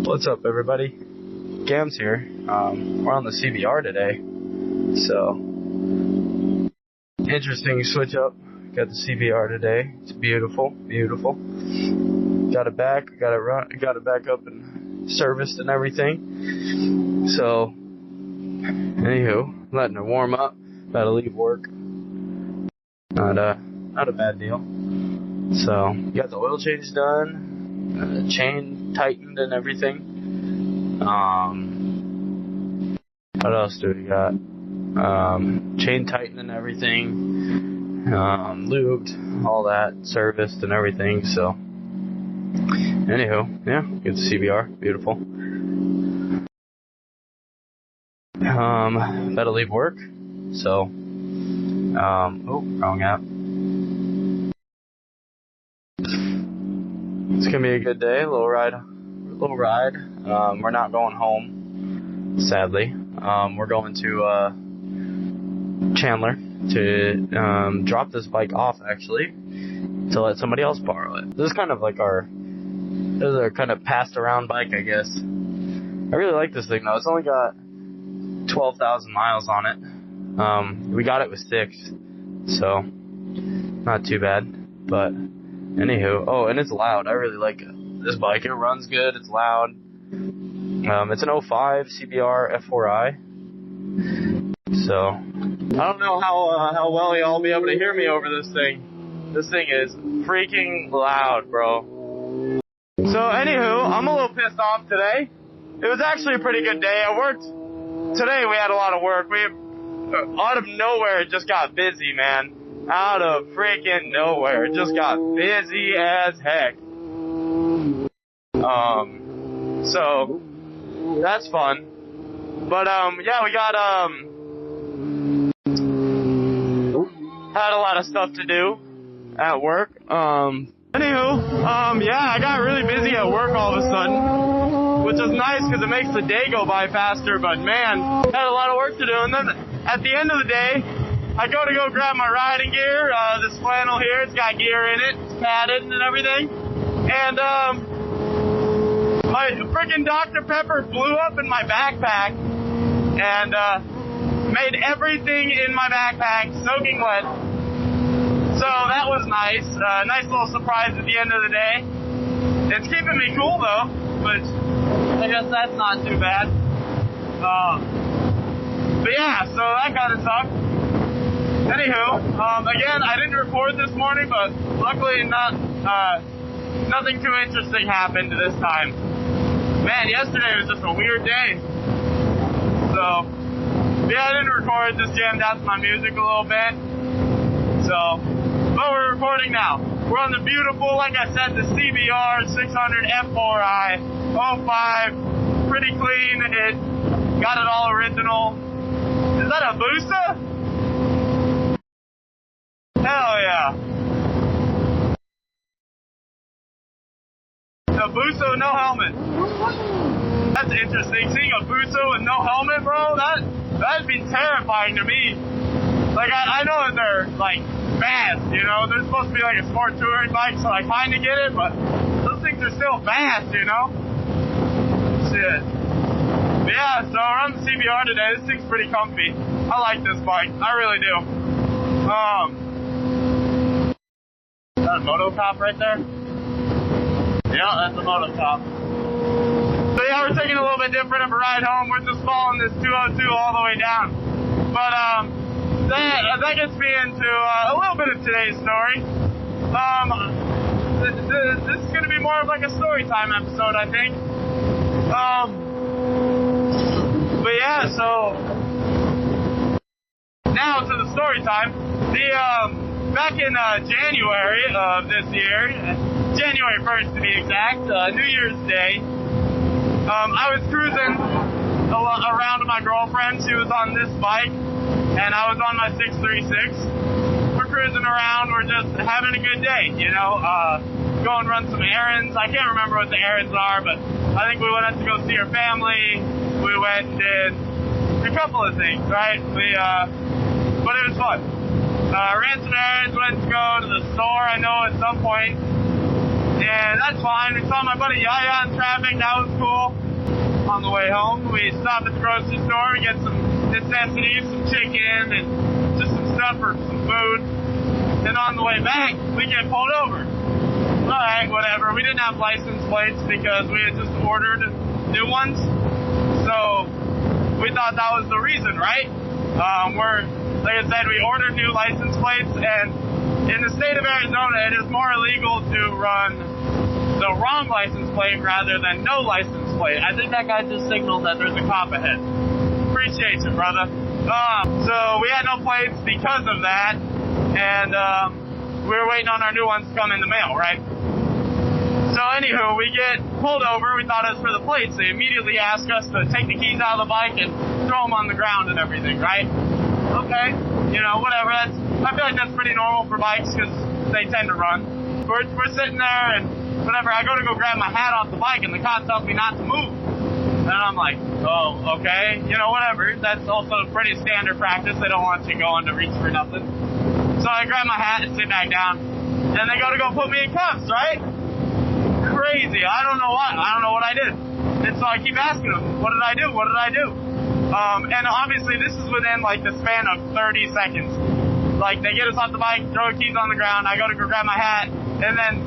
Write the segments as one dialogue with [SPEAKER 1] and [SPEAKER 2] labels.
[SPEAKER 1] What's up, everybody? Gams here. We're on the CBR today, so interesting switch up. Got the CBR today. It's beautiful, beautiful. Got it back, got it back up and serviced and everything. So, anywho, letting it warm up. About to leave work. Not a bad deal. So, got the oil change done, chain tightened and everything. What else do we got? Chain tightened and everything. Lubed, all that, serviced and everything. So, anywho, yeah, good CBR, beautiful. Better leave work. So, wrong app. It's gonna be a good day. A little ride. We're not going home, sadly. We're going to Chandler to drop this bike off, actually, to let somebody else borrow it. This is kind of like our kind of passed around bike, I guess. I really like this thing though. It's only got 12,000 miles on it. We got it with 6, so not too bad. But anywho, and it's loud. I really like this bike. It runs good. It's loud. It's an 05 CBR F4i. So I don't know how well y'all be able to hear me over this thing. This thing is freaking loud, bro. So anywho, I'm a little pissed off today. It was actually a pretty good day. I worked today. We had a lot of work. Out of nowhere, it just got busy, man. Out of freaking nowhere, it just got busy as heck. So that's fun. But yeah, we got had a lot of stuff to do at work. Anywho, yeah, I got really busy at work all of a sudden, which is nice because it makes the day go by faster. But man, had a lot of work to do. And then at the end of the day, I go grab my riding gear, this flannel here. It's got gear in it, it's padded and everything. And my freaking Dr. Pepper blew up in my backpack and made everything in my backpack soaking wet. So that was nice. Nice little surprise at the end of the day. It's keeping me cool though, which I guess that's not too bad. But yeah, so that kind of sucked. Anywho, again, I didn't record this morning, but luckily nothing too interesting happened this time. Man, yesterday was just a weird day. So, yeah, I didn't record, just jammed out to my music a little bit. So, but we're recording now. We're on the beautiful, like I said, the CBR 600 F4i 05. Pretty clean. It got it all original. Is that a Busa? Hell yeah. A Busa with no helmet. That's interesting. Seeing a Busa with no helmet, bro, that'd be terrifying to me. Like, I know that they're, like, fast, you know? They're supposed to be like a sport touring bike, so I kind of get it, but those things are still fast, you know? Shit. But yeah, so we're on the CBR today. This thing's pretty comfy. I like this bike. I really do. Is that a motocop right there? Yeah, that's a motocop. So yeah, we're taking a little bit different of a ride home. We're just following this 202 all the way down. But that gets me into a little bit of today's story. This is going to be more of like a story time episode, I think. But yeah, so now to the story time. Back in January of this year, January 1st to be exact, New Year's Day, I was cruising around with my girlfriend. She was on this bike, and I was on my 636. We're cruising around, we're just having a good day, you know, go and run some errands. I can't remember what the errands are, but I think we went out to go see her family. We went and did a couple of things, right? But it was fun. Ran some errands, went to go to the store. I know at some point And that's fine. We saw my buddy Yaya in traffic. That was cool. On the way home, we stopped at the grocery store. We get some necessities, some chicken, and just some stuff for some food. And on the way back, we get pulled over. Alright, whatever. We didn't have license plates because we had just ordered new ones. So we thought that was the reason, right? Like I said, we ordered new license plates, and in the state of Arizona, it is more illegal to run the wrong license plate rather than no license plate. I think that guy just signaled that there's a cop ahead. Appreciate you, brother. So we had no plates because of that, and we were waiting on our new ones to come in the mail, right? So anywho, we get pulled over. We thought it was for the plates. They immediately ask us to take the keys out of the bike and throw them on the ground and everything, right? Okay, whatever. I feel like that's pretty normal for bikes because they tend to run. We're sitting there and whatever. I go to grab my hat off the bike and the cop tells me not to move. And I'm like, oh, okay, whatever. That's also pretty standard practice. They don't want you going to reach for nothing. So I grab my hat and sit back down. And they go put me in cuffs, right? Crazy. I don't know what. I don't know what I did. And so I keep asking them, what did I do? What did I do? And obviously this is within like the span of 30 seconds. Like they get us off the bike, throw the keys on the ground, I go to grab my hat, and then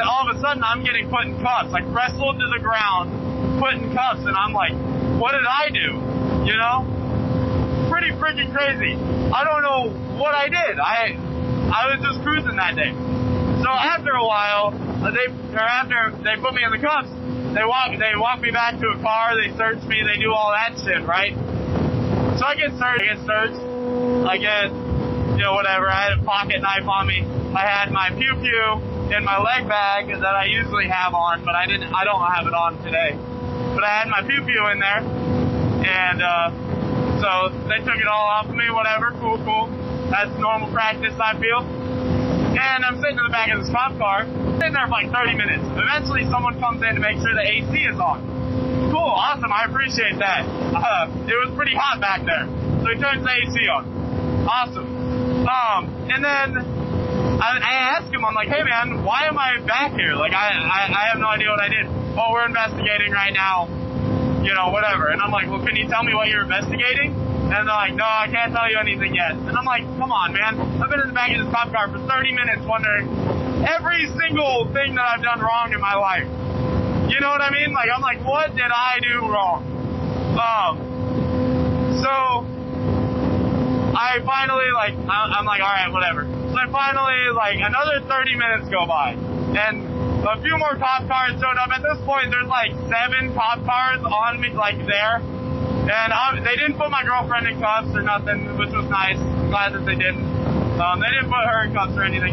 [SPEAKER 1] all of a sudden I'm getting put in cuffs, like wrestled to the ground, put in cuffs, and I'm like, what did I do? Pretty freaking crazy. I don't know what I did. I was just cruising that day. So after a while, after they put me in the cuffs, they walk me back to a car, they search me, they do all that shit, right? So I get searched, I get, whatever, I had a pocket knife on me, I had my pew-pew in my leg bag that I usually have on, but I don't have it on today. But I had my pew-pew in there, and, so they took it all off of me, whatever, cool. That's normal practice, I feel. And I'm sitting in the back of this cop car, sitting there for like 30 minutes. Eventually someone comes in to make sure the AC is on. Cool, awesome, I appreciate that. It was pretty hot back there. So he turns the AC on. Awesome. And then I asked him, I'm like, hey man, why am I back here? Like I have no idea what I did. Oh, we're investigating right now. Whatever. And I'm like, well, can you tell me what you're investigating? And they're like, no, I can't tell you anything yet. And I'm like, come on, man. I've been in the back of this cop car for 30 minutes wondering every single thing that I've done wrong in my life. You know what I mean? Like, I'm like, what did I do wrong? So I finally, I'm like, all right, whatever. So I finally, another 30 minutes go by. And a few more cop cars showed up. At this point, there's 7 cop cars on me, there. And they didn't put my girlfriend in cuffs or nothing, which was nice. I'm glad that they didn't. They didn't put her in cuffs or anything.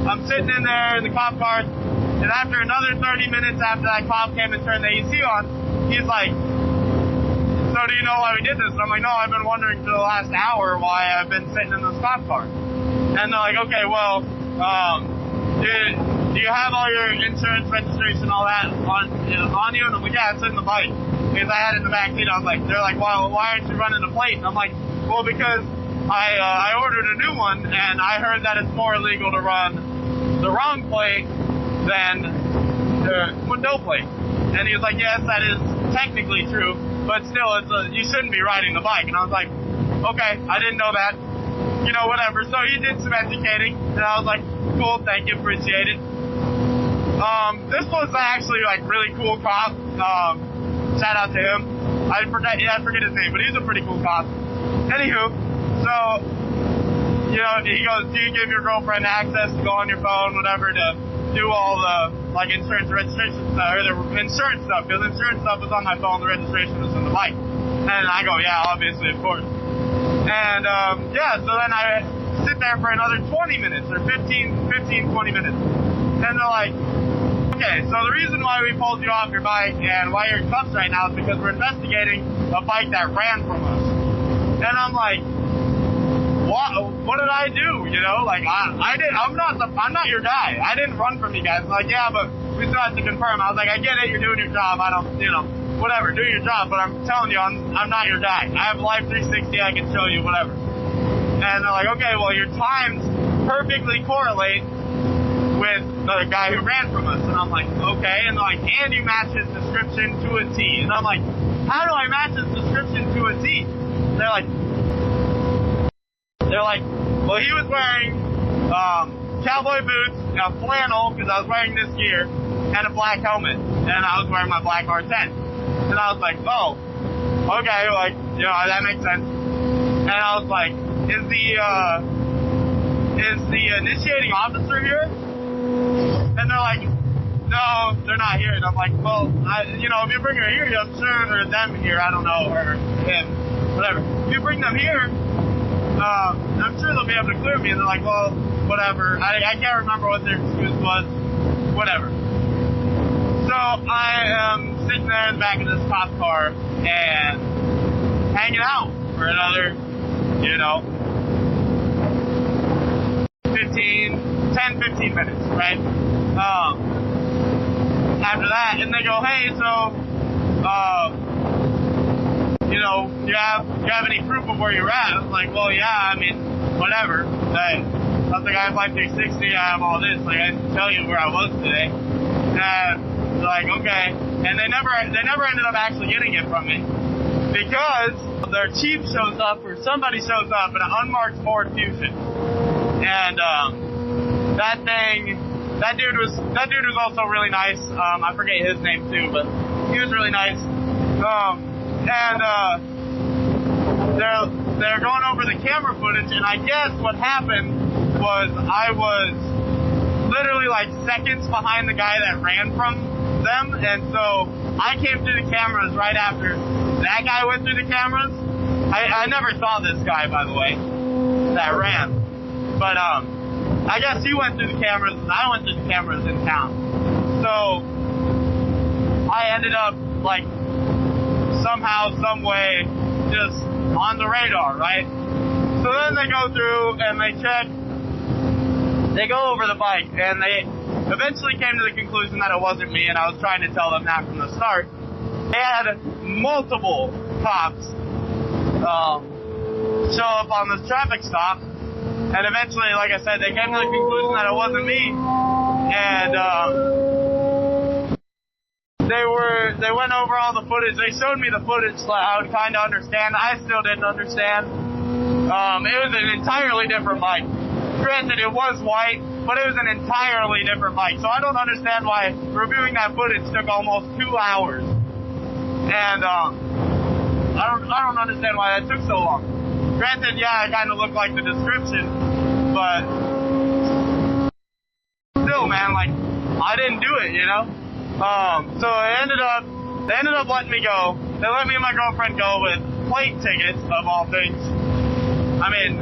[SPEAKER 1] I'm sitting in there in the cop car, and after another 30 minutes after that cop came and turned the AC on, he's like, so do you know why we did this? And I'm like, no, I've been wondering for the last hour why I've been sitting in this cop car. And they're like, okay, well, do you have all your insurance, registration, all that on you? And I'm like, yeah, it's in the bike. Because I had it in the back seat. They're like, well, why aren't you running the plate? And I'm like, well, because I ordered a new one, and I heard that it's more illegal to run the wrong plate than the no plate. And he was like, yes, that is technically true, but still, you shouldn't be riding the bike. And I was like, okay, I didn't know that. Whatever. So he did some educating, and I was like, cool, thank you, appreciate it. This was actually really cool cop. Shout out to him. I forget his name, but he's a pretty cool cop. Anywho, so, he goes, do you give your girlfriend access to go on your phone, whatever, to do all the, insurance registration stuff, or the insurance stuff, because insurance stuff was on my phone, the registration was in the bike. And I go, yeah, obviously, of course. And, so then I sit there for another 20 minutes, or 15, 20 minutes. And they're like, okay, so the reason why we pulled you off your bike and why you're in cuffs right now is because we're investigating a bike that ran from us. And I'm like, what did I do? I'm not your guy. I didn't run from you guys. I'm like, yeah, but we still have to confirm. I was like, I get it, you're doing your job. I don't, whatever, do your job, but I'm telling you, I'm not your guy. I have Life 360, I can show you, whatever. And they're like, okay, well, your times
[SPEAKER 2] perfectly correlate with the guy who ran from us. And I'm like, okay. And they're like, and you match his description to a T. And I'm like, how do I match his description to a T? They're like, well, he was wearing cowboy boots, a flannel, because I was wearing this gear, and a black helmet. And I was wearing my black R10. And I was like, oh, okay, like, you know, that makes sense. And I was like, is the initiating officer here? And they're like, no, they're not here. And I'm like, well, if you bring her here, I'm sure there's them here. I don't know, or him, whatever. If you bring them here, I'm sure they'll be able to clear me. And they're like, well, whatever. I can't remember what their excuse was. Whatever. So I am sitting there in the back of this cop car and hanging out for another, 10-15 minutes, right? After that, and they go, hey, so, do you have any proof of where you're at? I was like, well, yeah, I mean, whatever. I was like, I have Life 360, I have all this, like, I didn't tell you where I was today. And they're like, okay. And they never ended up actually getting it from me because their chief shows up, or somebody shows up in an unmarked Ford Fusion. And, that dude was also really nice. I forget his name too, but he was really nice. They're going over the camera footage, and I guess what happened was I was literally like seconds behind the guy that ran from them, and so I came through the cameras right after that guy went through the cameras. I never saw this guy, by the way, that ran, but I guess he went through the cameras, and I went through the cameras in town. So I ended up, like, somehow, some way, just on the radar, right? So then they go through and they go over the bike, and they eventually came to the conclusion that it wasn't me, and I was trying to tell them that from the start. They had multiple cops show up on this traffic stop. And eventually, like I said, they came to the conclusion that it wasn't me. And they went over all the footage. They showed me the footage so I would kind of understand. I still didn't understand. It was an entirely different bike. Granted, it was white, but it was an entirely different bike. So I don't understand why reviewing that footage took almost 2 hours. And I don't understand why that took so long. Granted, yeah, it kind of looked like the description, but still, man, like, I didn't do it, So they ended up letting me go. They let me and my girlfriend go with plane tickets, of all things. I mean,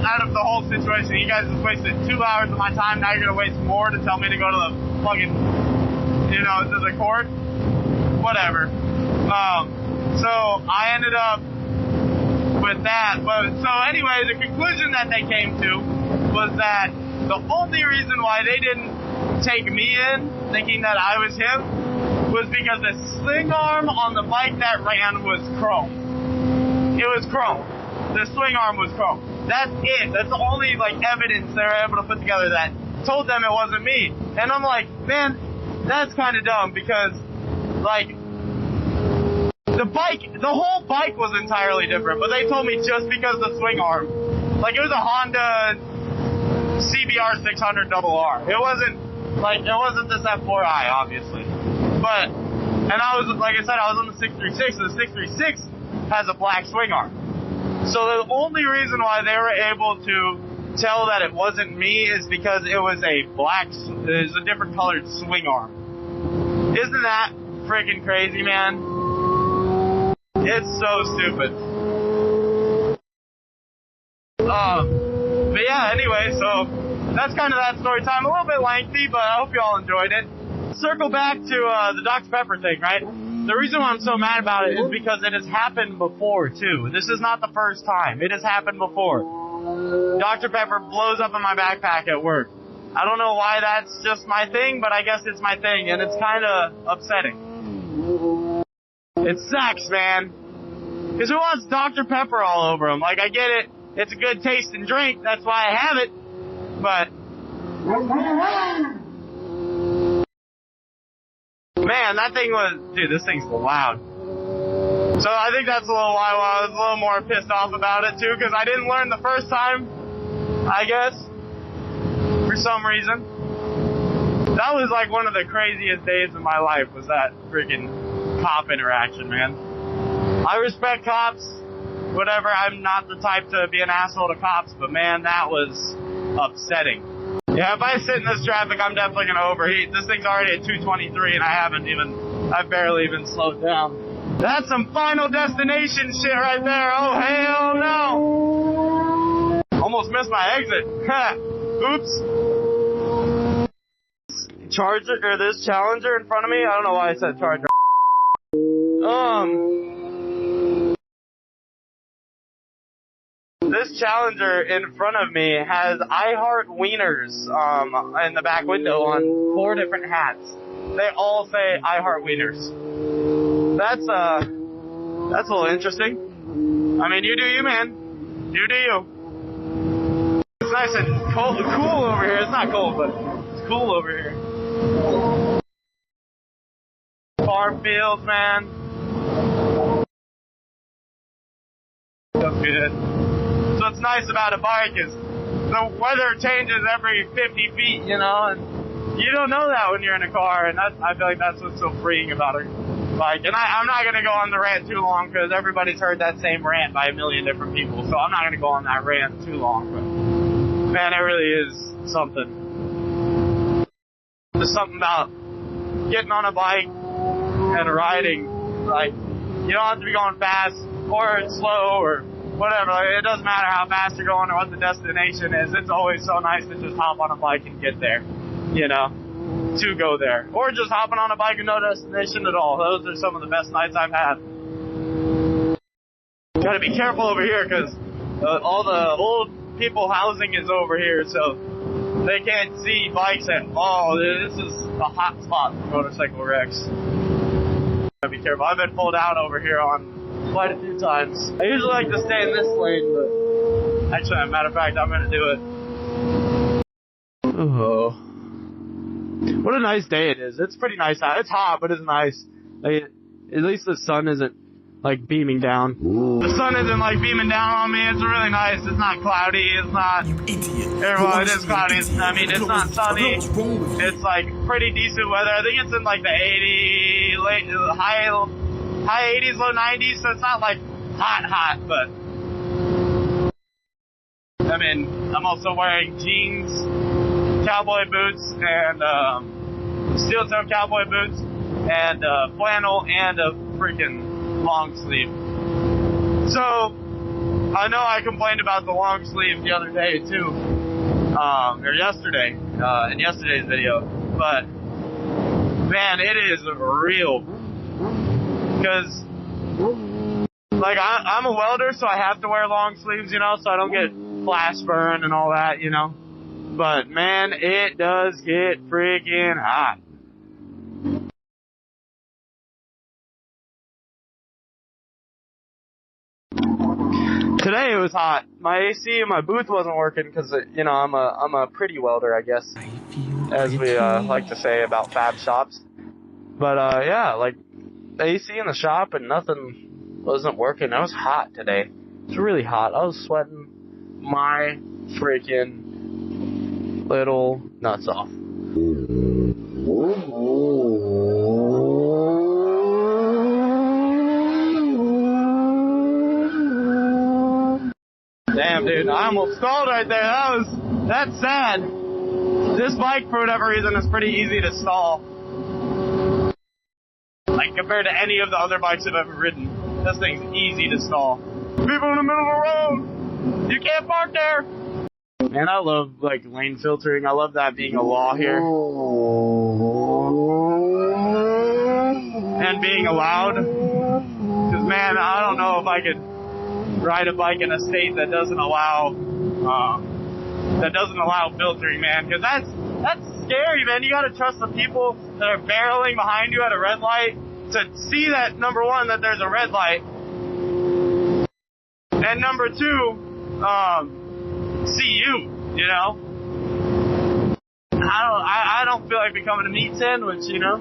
[SPEAKER 2] out of the whole situation, you guys just wasted 2 hours of my time. Now you're gonna waste more to tell me to go to the fucking, to the court. Whatever. So I ended up with that, but so anyway, the conclusion that they came to was that the only reason why they didn't take me in, thinking that I was him, was because the swing arm on the bike that ran was chrome. It was chrome. The swing arm was chrome. That's it. That's the only evidence they were able to put together that told them it wasn't me. And I'm like, man, that's kind of dumb because the whole bike was entirely different, but they told me just because the swing arm, it was a Honda CBR 600 RR. It wasn't this F4i, obviously. But, and I was, like I said, I was on the 636, and the 636 has a black swing arm. So the only reason why they were able to tell that it wasn't me is because it was a different colored swing arm. Isn't that freaking crazy, man? It's so stupid. But yeah, anyway, so that's kind of that story time. A little bit lengthy, but I hope you all enjoyed it. Circle back to the Dr. Pepper thing, right? The reason why I'm so mad about it is because it has happened before, too. This is not the first time. It has happened before. Dr. Pepper blows up in my backpack at work. I don't know why that's just my thing, but I guess it's my thing, and it's kind of upsetting. It sucks, man. Because who wants Dr. Pepper all over them? I get it. It's a good tasting drink. That's why I have it. But man, that thing was, dude, this thing's loud. So I think that's a little why I was a little more pissed off about it too, because I didn't learn the first time, I guess, for some reason. That was like one of the craziest days of my life, was that freaking cop interaction, man. I respect cops, whatever, I'm not the type to be an asshole to cops, but man, that was upsetting. Yeah, if I sit in this traffic, I'm definitely gonna overheat. This thing's already at 223 and I've barely even slowed down. That's some Final Destination shit right there. Oh, hell no. Almost missed my exit. Oops. Charger, or this Challenger in front of me? I don't know why I said Charger. This Challenger in front of me has I Heart Wieners in the back window on 4 different hats. They all say I Heart Wieners. That's a little interesting. I mean, you do you, man. You do you. It's nice and cool over here. It's not cold, but it's cool over here. Farm fields, man. Feels good. So what's nice about a bike is the weather changes every 50 feet, you know, and you don't know that when you're in a car, and I feel like that's what's so freeing about it. Like, and I'm not going to go on the rant too long, because everybody's heard that same rant by a million different people, so I'm not going to go on that rant too long, but man, it really is something. There's something about getting on a bike and riding, like, you don't have to be going fast or slow or whatever, like, it doesn't matter how fast you're going or what the destination is, it's always so nice to just hop on a bike and get there, you know? To go there, or just hopping on a bike and no destination at all. Those are some of the best nights I've had. Gotta be careful over here, because all the old people housing is over here, so they can't see bikes at all. This is a hot spot for motorcycle wrecks. Gotta be careful. I've been pulled out over here on quite a few times. I usually like to stay in this lane, but actually, as a matter of fact, I'm gonna do it. Oh. What a nice day it is. It's pretty nice out. It's hot, but it's nice. Like, at least the sun isn't, like, beaming down. The sun isn't, like, beaming down on me. It's really nice. It's not cloudy. It's not... Well, it is cloudy. I mean, it's not sunny. It's, like, pretty decent weather. I think it's in, like, the high 80s, low 90s, so it's not, like, hot, but... I mean, I'm also wearing jeans, cowboy boots, and steel-toe cowboy boots, and flannel, and a freaking long sleeve. So, I know I complained about the long sleeve the other day too, or yesterday, in yesterday's video, but man, it is real, because like I'm a welder, so I have to wear long sleeves, you know, so I don't get flash burn and all that, you know. But man, it does get freaking hot. Today it was hot. My AC in my booth wasn't working because, you know, I'm a pretty welder, I guess, as we like to say about fab shops. But yeah, like the AC in the shop and nothing wasn't working. It was hot today. It was really hot. I was sweating my freaking little nuts off. Damn, dude, I almost stalled right there. That's sad. This bike, for whatever reason, is pretty easy to stall. Like, compared to any of the other bikes I've ever ridden, this thing's easy to stall. People in the middle of the road, you can't park there. Man, I love, like, lane filtering. I love that being a law here. And being allowed. Because, man, I don't know if I could ride a bike in a state that doesn't allow filtering, man. Because that's scary, man. You gotta trust the people that are barreling behind you at a red light to see that, number one, that there's a red light. And number two, see you know? I don't feel like becoming a meat sandwich, you know?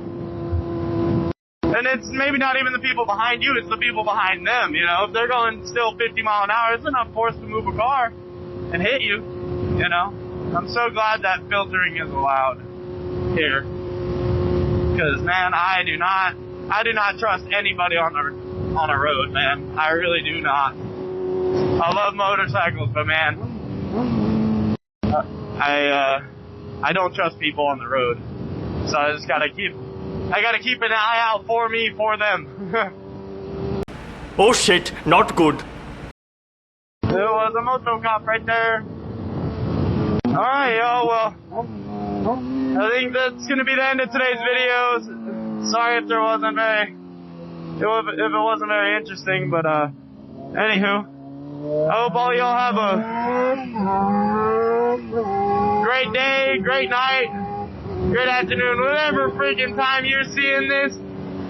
[SPEAKER 2] And it's maybe not even the people behind you, it's the people behind them, you know? If they're going still 50 mile an hour, it's enough force to move a car and hit you, you know? I'm so glad that filtering is allowed here. Because, man, I do not trust anybody on a road, man. I really do not. I love motorcycles, but man, I don't trust people on the road. So I gotta keep an eye out for me, for them.
[SPEAKER 3] Oh shit, not good.
[SPEAKER 2] There was a moto cop right there. Alright, yo, well, I think that's gonna be the end of today's video. Sorry if it wasn't very interesting, but anywho, I hope all y'all have a great day, great night, great afternoon, whatever freaking time you're seeing this,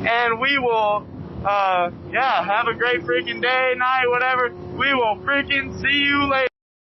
[SPEAKER 2] and we will, have a great freaking day, night, whatever. We will freaking see you later.